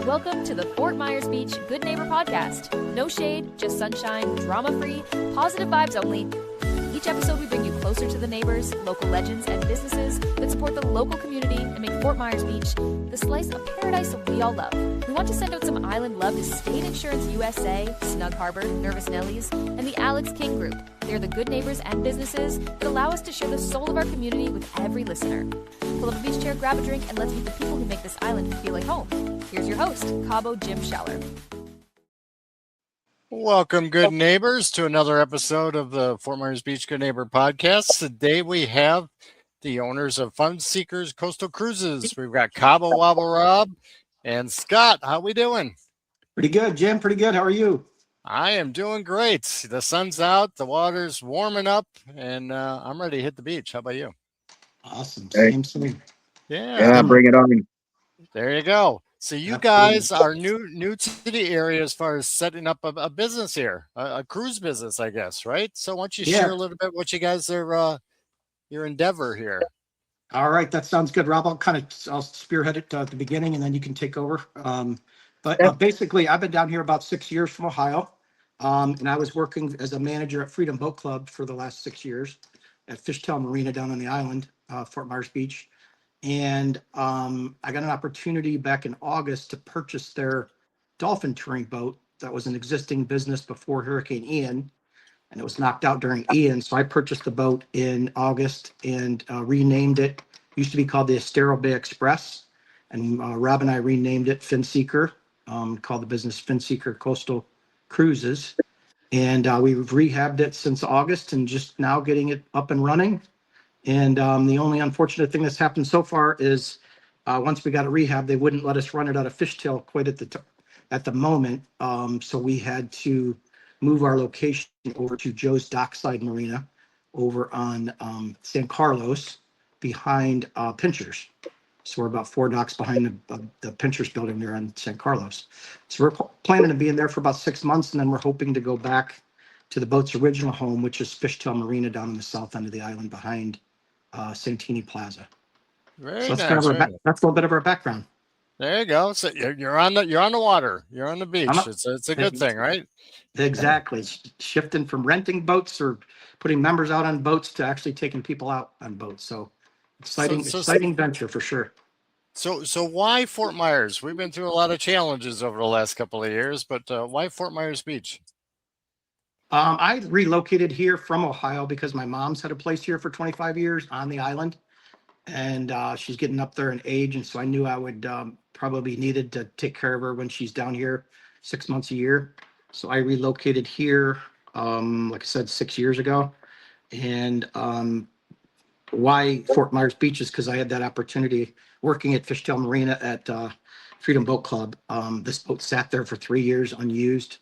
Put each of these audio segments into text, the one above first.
Welcome to the Fort Myers Beach Good Neighbor Podcast. No shade, just sunshine, drama-free, positive vibes only. Each episode we bring you closer to the neighbors, local legends, and businesses that support the local community and make Fort Myers Beach the slice of paradise we all love. We want to send out some island love to State Insurance USA, Snug Harbor, Nervous Nellies, and the Alex King Group. They're the good neighbors and businesses that allow us to share the soul of our community with every listener. Pull up a beach chair, grab a drink, and let's meet the people who make this island feel like home. Here's your host, Cabo Jim Schaller. Welcome, good neighbors, to another episode of the Fort Myers Beach Good Neighbor Podcast. Today we have the owners of Finnseeker Coastal Cruises. We've got Cabo Wobble Rob and Scott. How we doing? Pretty good, Jim. Pretty good. How are you? I am doing great. The sun's out, the water's warming up, and I'm ready to hit the beach. How about you? Awesome. Hey. Same. Yeah, bring it on. There you go. So you guys are new to the area as far as setting up a business here, a cruise business, I guess, right? So why don't you share a little bit what you guys are, your endeavor here? All right, that sounds good, Rob. I'll spearhead it at the beginning, and then you can take over. Basically, I've been down here about 6 years from Ohio, and I was working as a manager at Freedom Boat Club for the last 6 years at Fishtail Marina down on the island, Fort Myers Beach. And I got an opportunity back in August to purchase their dolphin touring boat that was an existing business before Hurricane Ian, and it was knocked out during Ian. So I purchased the boat in August and renamed it. It used to be called the Estero Bay Express, and Rob and I renamed it Finnseeker, called the business Finnseeker Coastal Cruises. And we've rehabbed it since August and just now getting it up and running. And the only unfortunate thing that's happened so far is once we got a rehab, they wouldn't let us run it out of Fishtail quite at the moment. So we had to move our location over to Joe's Dockside Marina over on San Carlos behind Pinchers. So we're about 4 docks behind the Pinchers building there on San Carlos. So we're planning to be in there for about 6 months, and then we're hoping to go back to the boat's original home, which is Fishtail Marina down on the south end of the island behind Santini Plaza. Very so that's nice. That's a little bit of our background. There you go. So you're on the water. You're on the beach. It's a good thing, right? Exactly. Shifting from renting boats or putting members out on boats to actually taking people out on boats. So exciting venture for sure. So why Fort Myers? We've been through a lot of challenges over the last couple of years, but why Fort Myers Beach? I relocated here from Ohio because my mom's had a place here for 25 years on the island, and she's getting up there in age. And so I knew I would probably needed to take care of her when she's down here 6 months a year. So I relocated here, like I said, 6 years ago. And why Fort Myers Beach is because I had that opportunity working at Fishtail Marina at Freedom Boat Club. This boat sat there for 3 years unused.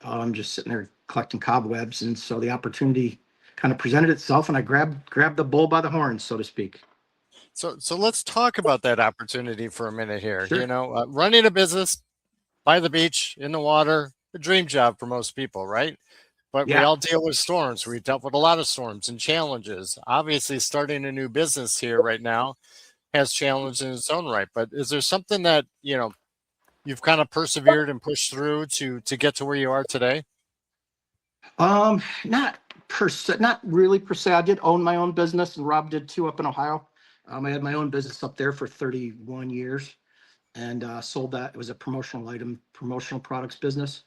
I'm just sitting there collecting cobwebs, and so the opportunity kind of presented itself, and I grabbed the bull by the horns, so to speak. So let's talk about that opportunity for a minute here. Sure. You know, running a business by the beach in the water, a dream job for most people, right? But we all deal with storms. We dealt with a lot of storms and challenges. Obviously, starting a new business here right now has challenges in its own right. But is there something that, you know, you've kind of persevered and pushed through to get to where you are today? Not really per se. I did own my own business, and Rob did too up in Ohio. I had my own business up there for 31 years and sold that. It was a promotional products business.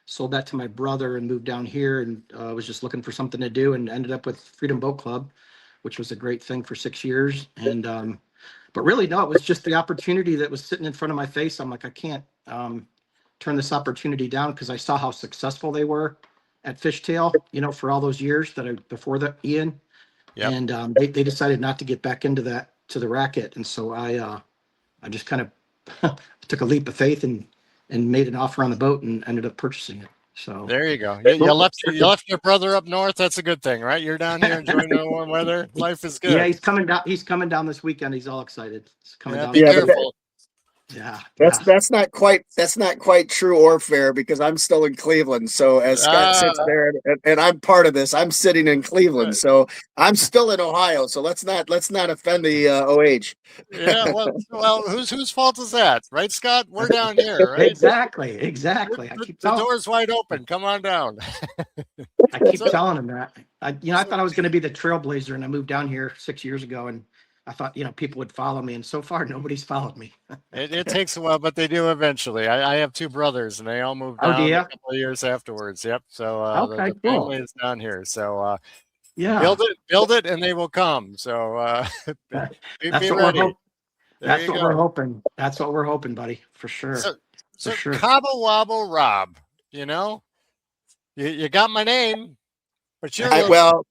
Sold that to my brother and moved down here, and was just looking for something to do, and ended up with Freedom Boat Club, which was a great thing for 6 years. And but really, no, it was just the opportunity that was sitting in front of my face. I'm like, I can't turn this opportunity down because I saw how successful they were at Fishtail, you know, for all those years before the Ian. Yep. And they decided not to get back into the racket. And so I just kind of took a leap of faith and made an offer on the boat and ended up purchasing it. So there you go. You left your brother up north. That's a good thing, right? You're down here enjoying the warm weather. Life is good. Yeah, he's coming down. He's coming down this weekend. He's all excited. He's coming down. Be careful. Yeah. That's not quite true or fair, because I'm still in Cleveland. So as Scott sits there and I'm part of this, I'm sitting in Cleveland. So I'm still in Ohio. So let's not offend the OH. Yeah, well, whose fault is that, right, Scott? We're down here, right? Exactly. The door's wide open. Come on down. I keep So, telling them that. I thought I was going to be the trailblazer, and I moved down here 6 years ago, and I thought, people would follow me, and so far nobody's followed me. it takes a while, but they do eventually. I have two brothers, and they all moved Oh, do down you? a couple of years afterwards. Yep. So Okay, the cool. family is down here. So Yeah. build it, and they will come. So That's be what we're ready. hoping. There That's you what we're go. hoping. That's what we're hoping, buddy, for sure. So For so sure. Cabo Wabo Rob, you got my name, but you're Well,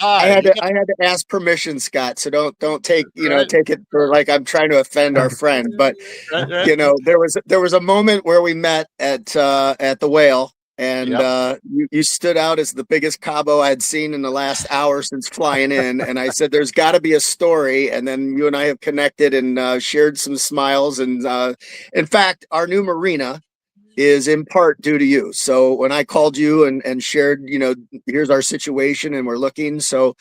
I Ty. had to ask permission, Scott. So don't take Right, take it for like I'm trying to offend our friend. But right. there was a moment where we met at the Whale, and Yep. you stood out as the biggest Cabo I had seen in the last hour since flying in, and I said there's got to be a story. And then you and I have connected and shared some smiles, and in fact, our new marina is in part due to you. So when I called you and shared, here's our situation and we're looking. So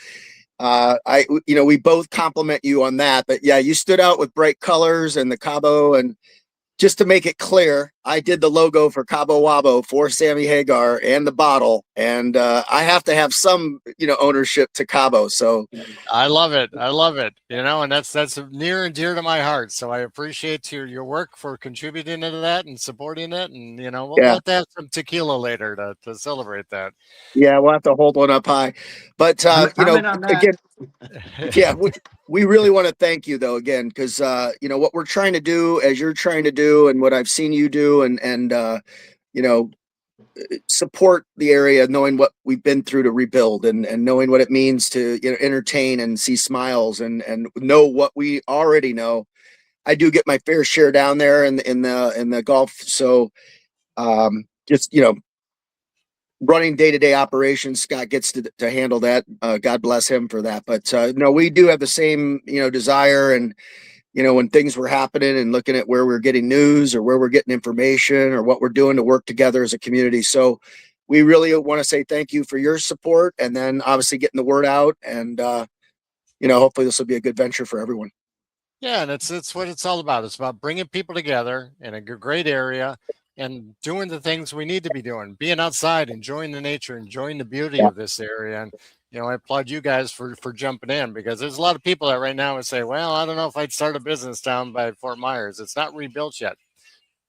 we both compliment you on that. But yeah, you stood out with bright colors and the Cabo. And just to make it clear, I did the logo for Cabo Wabo for Sammy Hagar and the bottle. And I have to have some, ownership to Cabo. So I love it. I love it. And that's near and dear to my heart. So I appreciate your work for contributing to that and supporting it. And we'll yeah. have to have some tequila later to celebrate that. Yeah, we'll have to hold one up high. But I'm in on that. again, yeah, we really want to thank you though, again, because what we're trying to do, as you're trying to do, and what I've seen you do, and support the area, knowing what we've been through to rebuild, and knowing what it means to entertain and see smiles, and know what we already know. I do get my fair share down there in the Gulf, so just running day-to-day operations, Scott gets to handle that. God bless him for that. But no, we do have the same desire, and when things were happening and looking at where we're getting news or where we're getting information or what we're doing to work together as a community. So we really want to say thank you for your support, and then obviously getting the word out, and hopefully this will be a good venture for everyone. Yeah, and it's what it's all about. It's about bringing people together in a great area and doing the things we need to be doing, being outside, enjoying the nature, enjoying the beauty of this area. And I applaud you guys for jumping in, because there's a lot of people that right now would say, well, I don't know if I'd start a business down by Fort Myers. It's not rebuilt yet.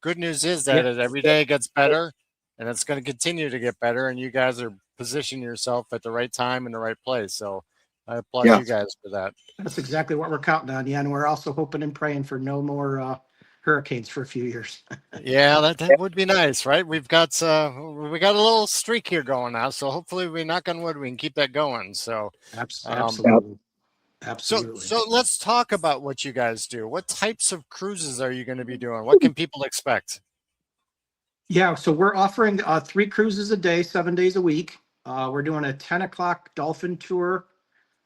Good news is that every day it gets better, and it's going to continue to get better. And you guys are positioning yourself at the right time in the right place. So I applaud you guys for that. That's exactly what we're counting on. Yeah, and we're also hoping and praying for no more hurricanes for a few years. Yeah, that would be nice, right? We got a little streak here going now, so hopefully, we knock on wood, we can keep that going. So Absolutely. So let's talk about what you guys do. What types of cruises are you going to be doing? What can people expect? Yeah, so we're offering 3 cruises a day, 7 days a week. We're doing a 10 o'clock dolphin tour,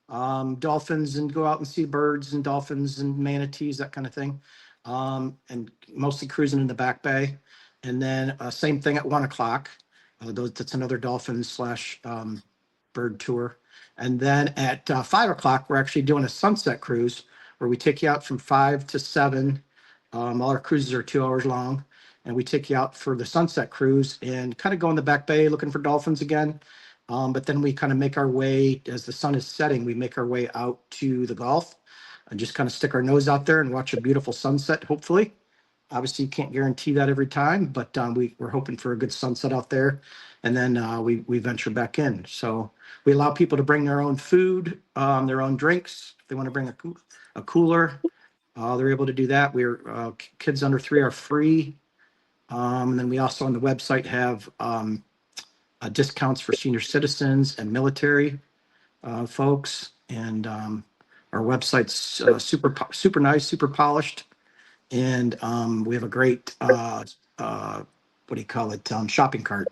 dolphins, and go out and see birds and dolphins and manatees, that kind of thing. And mostly cruising in the back bay. And then same thing at 1 o'clock. That's another dolphin slash bird tour. And then at 5 o'clock, we're actually doing a sunset cruise where we take you out from 5 to 7. All our cruises are 2 hours long. And we take you out for the sunset cruise and kind of go in the back bay looking for dolphins again. But then we kind of make our way, as the sun is setting, we make our way out to the Gulf and just kind of stick our nose out there and watch a beautiful sunset, hopefully. Obviously, you can't guarantee that every time, but we're hoping for a good sunset out there. And then we venture back in. So we allow people to bring their own food, their own drinks. If they want to bring a cooler, they're able to do that. Kids under 3 are free. And then we also on the website have discounts for senior citizens and military folks. And our website's super nice, super polished. And we have a great, what do you call it, shopping cart.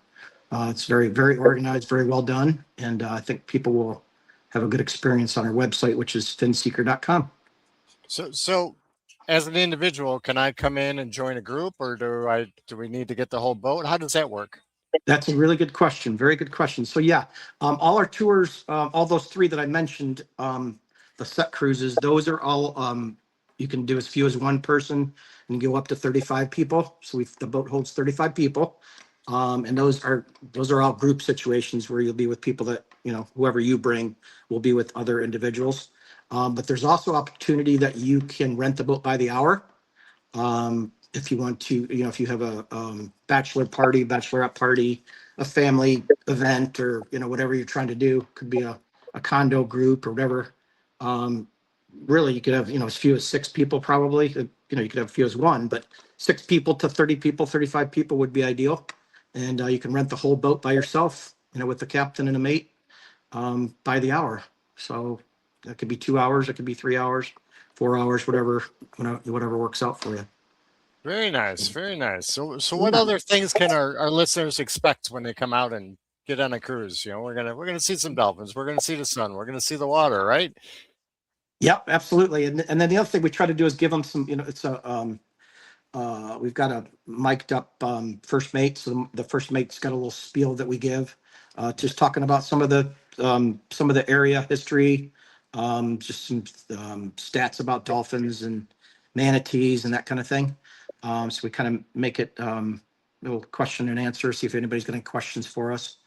It's very, very organized, very well done. And I think people will have a good experience on our website, which is Finnseeker.com. So as an individual, can I come in and join a group, or do we need to get the whole boat? How does that work? That's a really good question. Very good question. So yeah, all our tours, all those three that I mentioned, the set cruises, those are all, you can do as few as one person and go up to 35 people. So the boat holds 35 people. And those are all group situations where you'll be with people that, whoever you bring will be with other individuals. But there's also opportunity that you can rent the boat by the hour. If you want to, if you have a bachelor party, bachelorette party, a family event, or whatever you're trying to do, could be a condo group or whatever. Really, you could have as few as 6 people probably. You could have as few as 1, but 6 people to 30 people, 35 people would be ideal. And you can rent the whole boat by yourself, with the captain and a mate, by the hour. So that could be 2 hours, it could be 3 hours, 4 hours, whatever works out for you. Very nice, very nice. So what other things can our listeners expect when they come out and get on a cruise? We're gonna see some dolphins. We're gonna see the sun. We're gonna see the water, right? Yep, absolutely. And then the other thing we try to do is give them some. It's we've got a mic'd up first mate. So the first mate's got a little spiel that we give, just talking about some of the area history, just some stats about dolphins and manatees and that kind of thing. So we kind of make it a little question and answer, see if anybody's got any questions for us.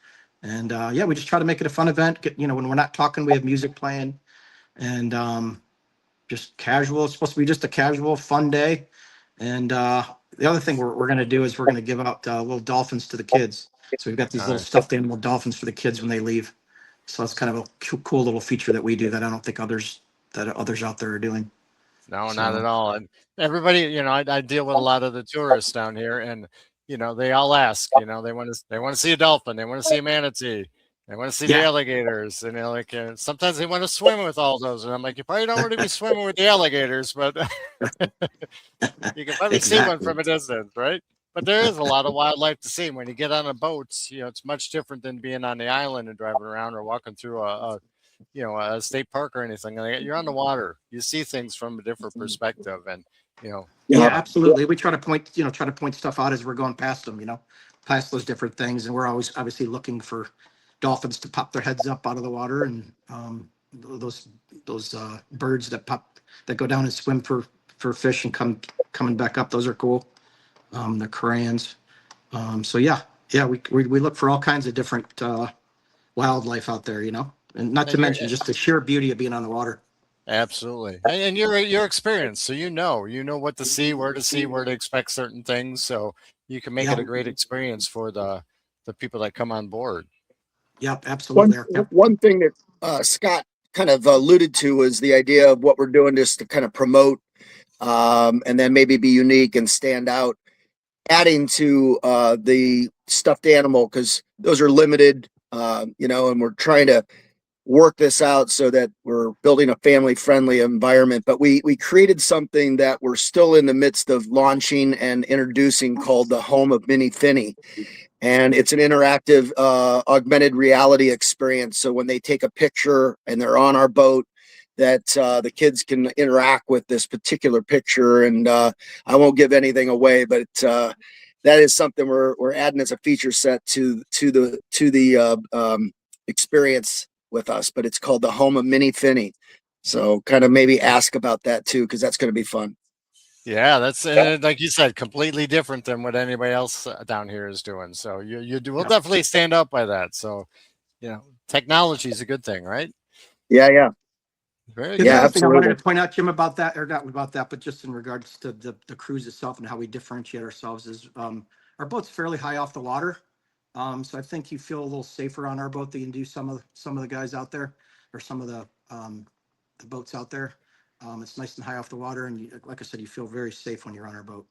And yeah, we just try to make it a fun event. When we're not talking, we have music playing, and just casual. It's supposed to be just a casual, fun day. And the other thing we're going to do is we're going to give out little dolphins to the kids. So we've got these little stuffed animal dolphins for the kids when they leave. So that's kind of a cool little feature that we do that I don't think others out there are doing. No, not at all. And everybody, I deal with a lot of the tourists down here, and they all ask, they want to see a dolphin, they want to see a manatee, they want to see the alligators, and sometimes they want to swim with all those, and I'm like, you probably don't want to be swimming with the alligators, but you can probably see one from a distance, right? But there is a lot of wildlife to see. When you get on a boat, it's much different than being on the island and driving around or walking through a state park or anything. You're on the water. You see things from a different perspective, and Yeah, absolutely. We try to point stuff out as we're going past them. Past those different things, and we're always obviously looking for dolphins to pop their heads up out of the water, and those birds that go down and swim for fish and coming back up. Those are cool. The crayons. So yeah, we look for all kinds of different wildlife out there, and not to mention just the sheer beauty of being on the water. Absolutely. And you're experienced, so you know what to see, where to expect certain things, so you can make it a great experience for the people that come on board. Yep, absolutely. One thing that Scott kind of alluded to was the idea of what we're doing just to kind of promote and then maybe be unique and stand out, adding to the stuffed animal, because those are limited, and we're trying to work this out so that we're building a family-friendly environment. But we created something that we're still in the midst of launching and introducing called the Home of Mini Finny. And it's an interactive augmented reality experience. So when they take a picture and they're on our boat, that the kids can interact with this particular picture. And I won't give anything away, but that is something we're adding as a feature set to the experience with us. But it's called the Home of Mini Finny. So kind of maybe ask about that too, because that's going to be fun. Yeah, that's like you said, completely different than what anybody else down here is doing. So we'll definitely stand up by that. So, technology is a good thing, right? Yeah. Very good. Yeah, absolutely. Thing I wanted to point out, Jim, about that, or not about that, but just in regards to the cruise itself and how we differentiate ourselves is our boat's fairly high off the water. So I think you feel a little safer on our boat than you do some of the guys out there, or some of the boats out there. It's nice and high off the water, and like I said, you feel very safe when you're on our boat.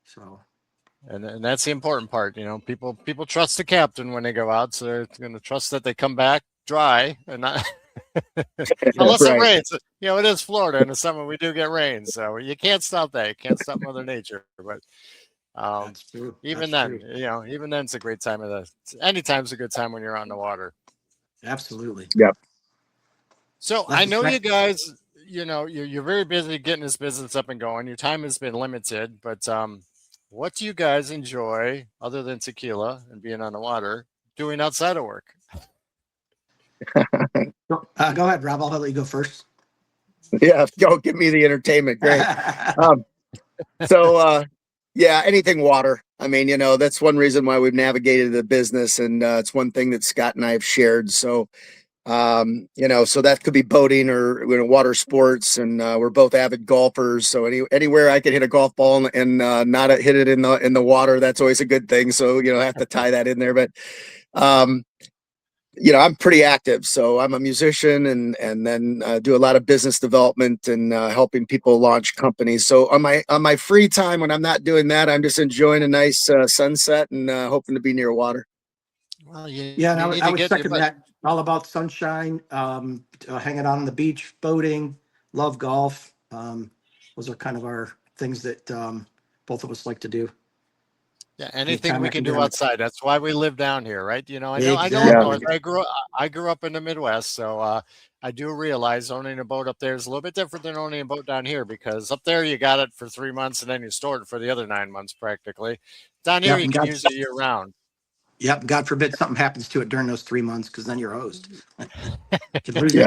So, and that's the important part. People trust the captain when they go out, so they're going to trust that they come back dry and not unless it rains. It is Florida in the summer. We do get rain, so you can't stop that. You can't stop Mother Nature. But that's true. Even then, it's a great time anytime's a good time when you're on the water. Absolutely. Yep. So I know you guys, you're very busy getting this business up and going. Your time has been limited, but what do you guys enjoy other than tequila and being on the water doing outside of work? Go ahead, Rob. I'll let you go first. Yeah, go give me the entertainment. Great. So yeah, anything water. I mean, that's one reason why we've navigated the business, and it's one thing that Scott and I have shared. So so that could be boating or water sports, and we're both avid golfers. So anywhere I can hit a golf ball and not hit it in the water, that's always a good thing. So I have to tie that in there. But I'm pretty active, so I'm a musician and then do a lot of business development and helping people launch companies. So on my free time when I'm not doing that, I'm just enjoying a nice sunset and hoping to be near water. Well, yeah, and I would second that. All about sunshine, hanging out on the beach, boating, love golf. Those are kind of our things that both of us like to do. Yeah, anything we can do outside. That's why we live down here, right? I know Exactly. up north. I grew up in the Midwest, so I do realize owning a boat up there is a little bit different than owning a boat down here, because up there you got it for 3 months and then you stored it for the other 9 months practically. Down here you can use it year round. Yep. God forbid something happens to it during those 3 months, because then you're hosed. You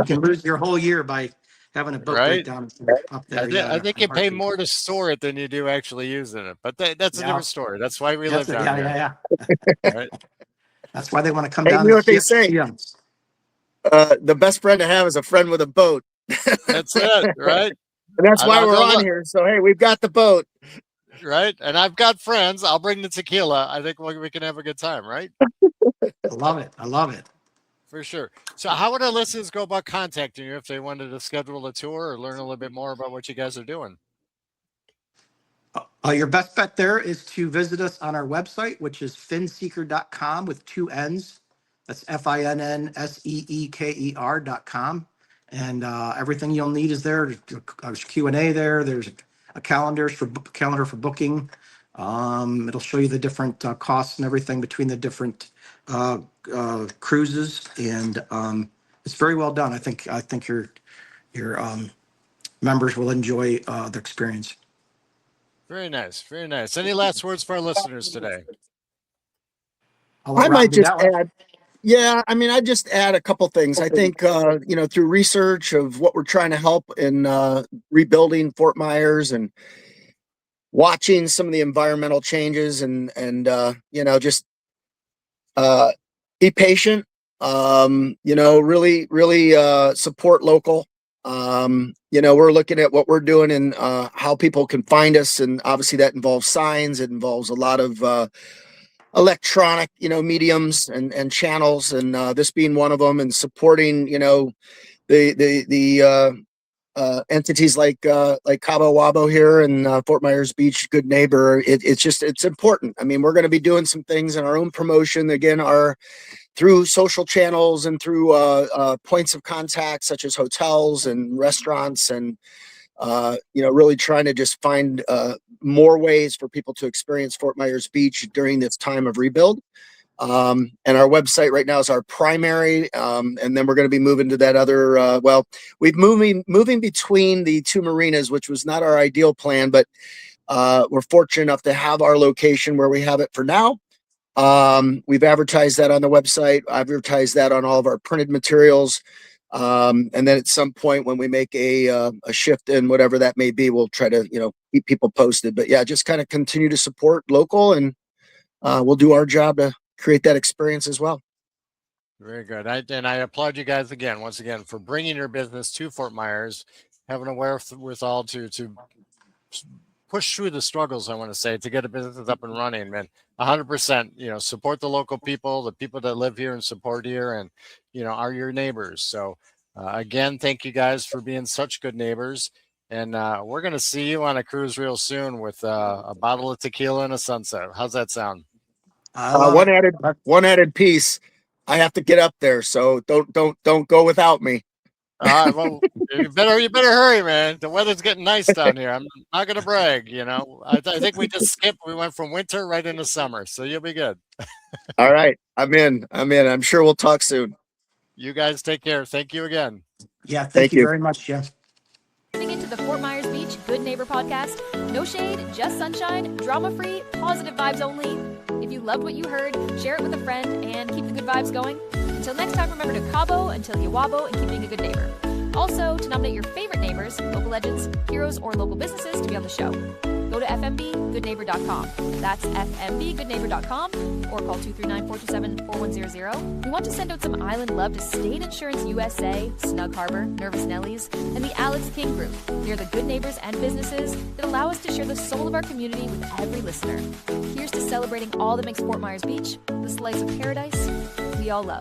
can lose your whole year by having a boat breakdown up there. I think you pay more to store it than you do actually using it, but that's a different story. That's why we live down here. Yeah. Right? That's why they want to come Hey, down. You know what they say? The best friend to have is a friend with a boat. That's it, right? And that's why we're on here. So hey, we've got the boat. Right, and I've got friends. I'll bring the tequila. I think we can have a good time, right? I love it. For sure. So how would our listeners go about contacting you if they wanted to schedule a tour or learn a little bit more about what you guys are doing? Your best bet there is to visit us on our website, which is Finnseeker.com with 2 N's. That's FINNSEEKER.com. And everything you'll need is there. There's Q&A there. There's a calendar for booking. It'll show you the different costs and everything between the different cruises, and it's very well done. I think your members will enjoy the experience. Very nice, very nice. Any last words for our listeners today? I might just add. Yeah, I mean, I just add a couple things. I think, through research of what we're trying to help in rebuilding Fort Myers and watching some of the environmental changes and just be patient, really support local. We're looking at what we're doing and how people can find us. And obviously that involves signs. It involves a lot of electronic, mediums and channels, and this being one of them, and supporting, the entities like Cabo Wabo here and Fort Myers Beach, good neighbor. It's important. I mean, we're going to be doing some things in our own promotion, again, through social channels and through points of contact such as hotels and restaurants, and really trying to just find more ways for people to experience Fort Myers Beach during this time of rebuild. And our website right now is our primary, and then we're going to be moving to that other, we've moving between the 2 marinas, which was not our ideal plan, but we're fortunate enough to have our location where we have it for now. We've advertised that on the website, advertised that on all of our printed materials. And then at some point when we make a shift in whatever that may be, we'll try to, keep people posted. But yeah, just kind of continue to support local, and we'll do our job to create that experience as well. Very good. I applaud you guys once again, for bringing your business to Fort Myers, having a wherewithal to push through the struggles, I want to say, to get a business up and running, man. 100%, support the local people, the people that live here and support here, and, are your neighbors. So again, thank you guys for being such good neighbors. And we're going to see you on a cruise real soon with a bottle of tequila and a sunset. How's that sound? One added piece. I have to get up there, so don't go without me. All right, well, you better hurry, man. The weather's getting nice down here. I'm not gonna brag, I think we just skipped. We went from winter right into summer, so you'll be good. All right, I'm in. I'm sure we'll talk soon. You guys take care. Thank you again. Yeah, thank you very much, Jeff. Fort Myers Beach Good Neighbor podcast. No shade, just sunshine, drama-free, positive vibes only. If you loved what you heard, share it with a friend and keep the good vibes going. Until next time, remember to Cabo until you wabo and keep being a good neighbor. Also, to nominate your favorite neighbors, local legends, heroes, or local businesses to be on the show, go to FMBGoodNeighbor.com. That's FMBGoodNeighbor.com or call 239-427-4100. We want to send out some island love to State Insurance USA, Snug Harbor, Nervous Nellies, and the Alex King Group. They're the good neighbors and businesses that allow us to share the soul of our community with every listener. Here's to celebrating all that makes Fort Myers Beach the slice of paradise we all love.